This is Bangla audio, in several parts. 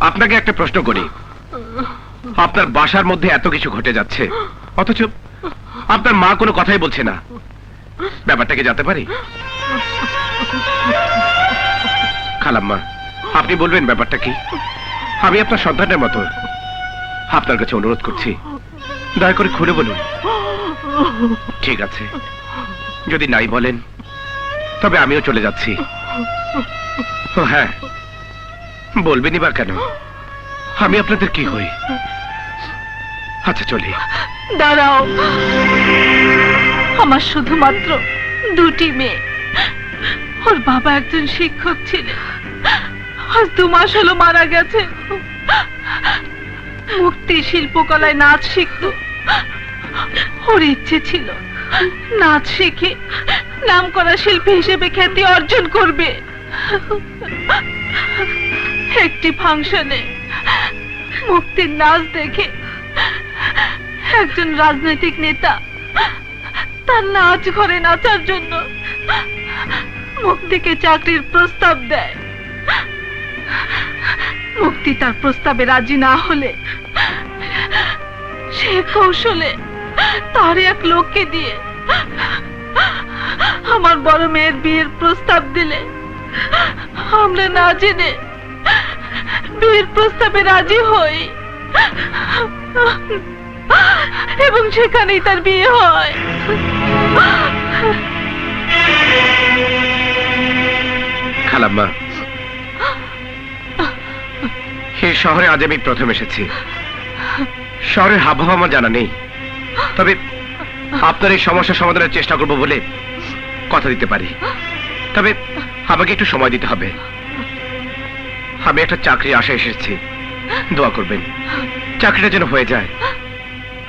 আপনাকে একটা প্রশ্ন করি, আপনার বাসার মধ্যে এত কিছু ঘটে যাচ্ছে, অথচ আপনার মা কোনো কথাই বলছে না, ব্যাপারটা কি জানতে পারি? খালাম্মা, আপনি বলবেন ব্যাপারটা কি? আমি আপনার সন্তানের মতো, আপনার কাছে অনুরোধ করছি, দয়া করে খুলে বলুন। ঠিক আছে, যদি নাই বলেন তবে আমিও চলে যাচ্ছি। ও হ্যাঁ, বলবেনই বা কেন? আমি আপনাদের কি হই? আচ্ছা চলি। দাঁড়াও, আমার শুধুমাত্র দুটি মেয়ে। ওর বাবা একজন শিক্ষক ছিলেন, আজ 2 মাস হলো মারা গেছে। মুক্তি শিল্পকলায় নাচ শিখত। ওর ইচ্ছে ছিল নাচ শিখে নামকরা শিল্পী হিসেবে খ্যাতি অর্জন করবে। একটি ফাংশনে মুক্তির নাচ দেখে একজন রাজনৈতিক নেতা তার নাচ ঘরে নাচার জন্য মুক্তিকে চাকরির প্রস্তাব দেয়। মুক্তি তার প্রস্তাবে রাজি না হলে সে কৌশলে তার এক লোককে দিয়ে আমার বড় মেয়ের বিয়ের প্রস্তাব দিলে আমরা না জেনে বিয়ের প্রস্তাবে রাজি হই এবং সেখানেই তার বিয়ে হয়। খালাম্মা, এই শহরে আজ আমি প্রথম এসেছি। শহরের হাবভাব আমার জানা নেই, তবে আপনার এই সমস্যা সমাধানের চেষ্টা করব বলে কথা দিতে পারি। তবে আমাকে একটু সময় দিতে হবে। আমি একটা চাকরির আশায় এসেছি, দোয়া করবেন চাকরিটা যেন হয়ে যায়।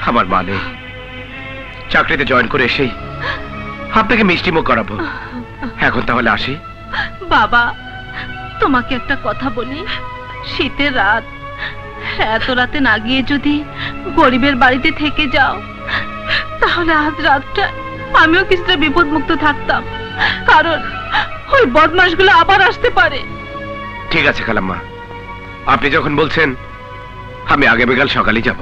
আমার মা নেই, চাকরিতে জয়েন করে এসেই আপনাকে মিষ্টিমুখ করাবো। এখন তাহলে আসি। বাবা, তোমাকে একটা কথা বলি। শীতের রাত, এত রাতে না গিয়ে যদি গরিবের বাড়িতে থেকে যাও তাহলে আজ রাতটা আমিও কিছুটা বিপদ মুক্ত থাকতাম, কারণ ওই বদমাশগুলো আবার আসতে পারে। ঠিক আছে খালাম্মা, আপনি যখন বলছেন আমি আগামীকাল সকালেই যাব।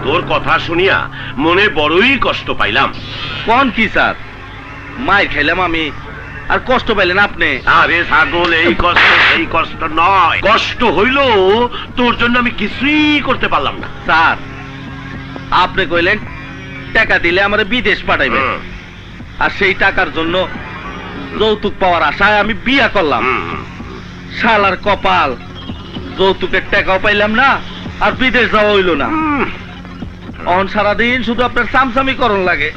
তোর কথা শুনিয়া মনে বড়ই কষ্ট পাইলাম। কোন কি স্যার, মায়ের খেলাম আমি আর কষ্ট পাইলেন আপনি? আরে ছাগল, এই কষ্ট সেই কষ্ট নয়। কষ্ট হইল তোর জন্য আমি কিছুই করতে পারলাম না। স্যার, আপনি কইলেন টাকা দিলে আমার বিদেশ পাঠাইবেন, আর সেই টাকার জন্য যৌতুক পাওয়ার আশায় আমি বিয়া করলাম। শালার কপাল, যৌতুকের টাকাও পাইলাম না আর বিদেশ যাওয়া হইল না। অন সারাদিন শুধু আপনার সামসামি করণ লাগে।